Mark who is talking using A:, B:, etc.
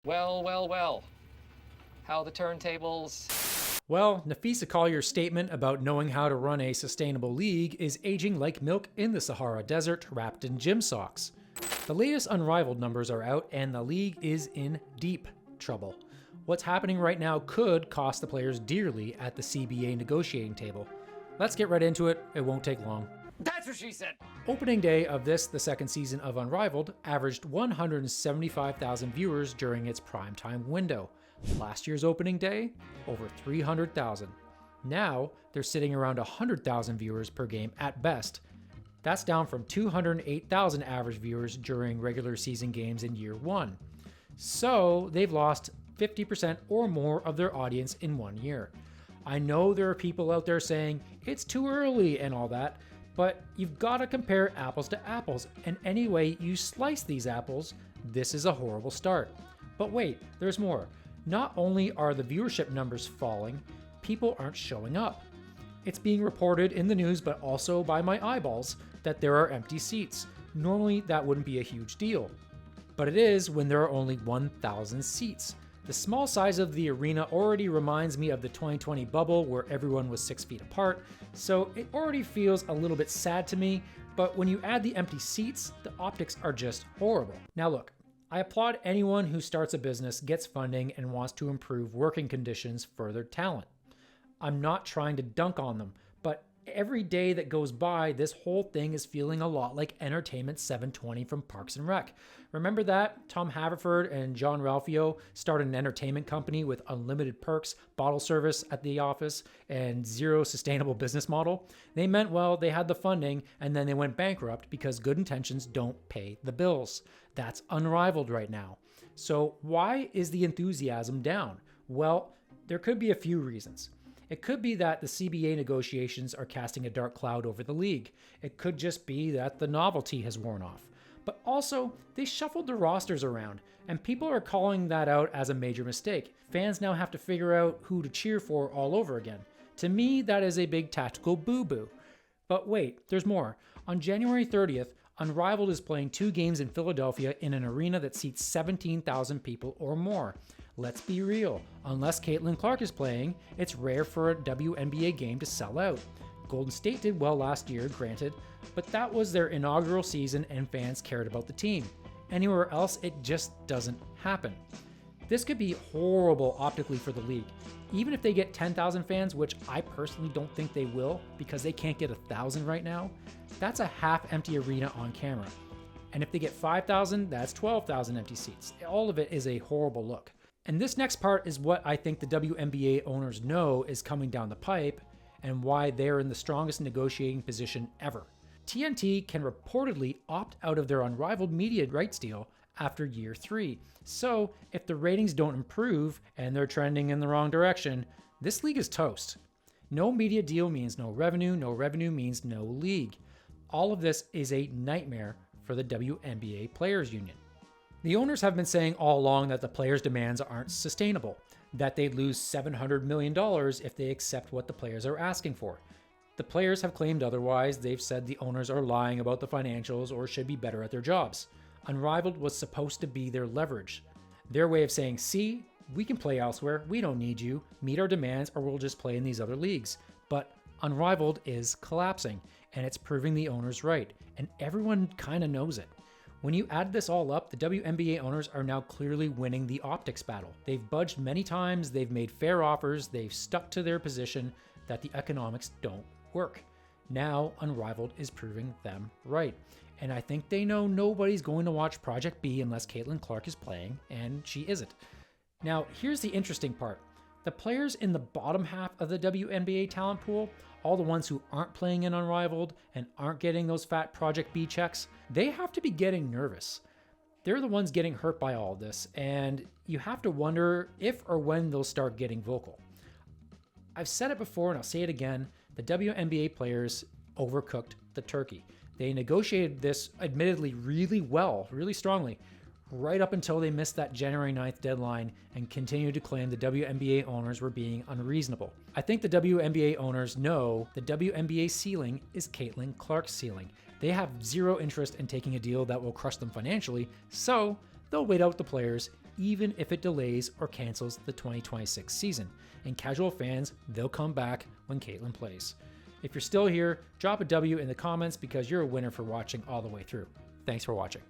A: Well, well, well. How the turntables?
B: Well, Nafisa Collier's statement about knowing how to run a sustainable league is aging like milk in the Sahara Desert wrapped in gym socks. The latest Unrivaled numbers are out and the league is in deep trouble. What's happening right now could cost the players dearly at the CBA negotiating table. Let's get right into it, it won't take long.
A: That's what she said!
B: Opening day of the second season of Unrivaled, averaged 175,000 viewers during its primetime window. Last year's opening day, over 300,000. Now, they're sitting around 100,000 viewers per game at best. That's down from 208,000 average viewers during regular season games in year one. So, they've lost 50% or more of their audience in 1 year. I know there are people out there saying, it's too early and all that, but you've got to compare apples to apples, and any way you slice these apples, this is a horrible start. But wait, there's more. Not only are the viewership numbers falling, people aren't showing up. It's being reported in the news, but also by my eyeballs, that there are empty seats. Normally, that wouldn't be a huge deal. But it is when there are only 1,000 seats. The small size of the arena already reminds me of the 2020 bubble where everyone was 6 feet apart, so it already feels a little bit sad to me, but when you add the empty seats, the optics are just horrible. Now look, I applaud anyone who starts a business, gets funding, and wants to improve working conditions for their talent. I'm not trying to dunk on them, but every day that goes by, this whole thing is feeling a lot like Entertainment 720 from Parks and Rec. Remember that? Tom Haverford and John Ralphio started an entertainment company with unlimited perks, bottle service at the office, and zero sustainable business model. They meant well, they had the funding, and then they went bankrupt because good intentions don't pay the bills. That's Unrivaled right now. So why is the enthusiasm down? Well, there could be a few reasons. It could be that the CBA negotiations are casting a dark cloud over the league. It could just be that the novelty has worn off. But also, they shuffled the rosters around, and people are calling that out as a major mistake. Fans now have to figure out who to cheer for all over again. To me, that is a big tactical boo-boo. But wait, there's more. On January 30th, Unrivaled is playing 2 games in Philadelphia in an arena that seats 17,000 people or more. Let's be real, unless Caitlin Clark is playing, it's rare for a WNBA game to sell out. Golden State did well last year, granted, but that was their inaugural season and fans cared about the team. Anywhere else, it just doesn't happen. This could be horrible optically for the league. Even if they get 10,000 fans, which I personally don't think they will because they can't get 1,000 right now, that's a half-empty arena on camera. And if they get 5,000, that's 12,000 empty seats. All of it is a horrible look. And this next part is what I think the WNBA owners know is coming down the pipe and why they're in the strongest negotiating position ever. TNT can reportedly opt out of their Unrivaled media rights deal after year 3. So if the ratings don't improve and they're trending in the wrong direction, this league is toast. No media deal means no revenue means no league. All of this is a nightmare for the WNBA Players Union. The owners have been saying all along that the players' demands aren't sustainable, that they'd lose $700 million if they accept what the players are asking for. The players have claimed otherwise. They've said the owners are lying about the financials or should be better at their jobs. Unrivaled was supposed to be their leverage. Their way of saying, see, we can play elsewhere, we don't need you, meet our demands, or we'll just play in these other leagues. But Unrivaled is collapsing, and it's proving the owners right, and everyone kind of knows it. When you add this all up, the WNBA owners are now clearly winning the optics battle. They've budged many times, they've made fair offers, they've stuck to their position that the economics don't work. Now, Unrivaled is proving them right. And I think they know nobody's going to watch Project B unless Caitlin Clark is playing, and she isn't. Now, here's the interesting part. The players in the bottom half of the WNBA talent pool, all the ones who aren't playing in Unrivaled and aren't getting those fat Project B checks, they have to be getting nervous. They're the ones getting hurt by all of this, and you have to wonder if or when they'll start getting vocal. I've said it before and I'll say it again, the WNBA players overcooked the turkey. They negotiated this admittedly really well, really strongly, right up until they missed that January 9th deadline and continued to claim the WNBA owners were being unreasonable. I think the WNBA owners know the WNBA ceiling is Caitlin Clark's ceiling. They have zero interest in taking a deal that will crush them financially, so they'll wait out the players, even if it delays or cancels the 2026 season. And casual fans, they'll come back when Caitlin plays. If you're still here, drop a W in the comments because you're a winner for watching all the way through. Thanks for watching.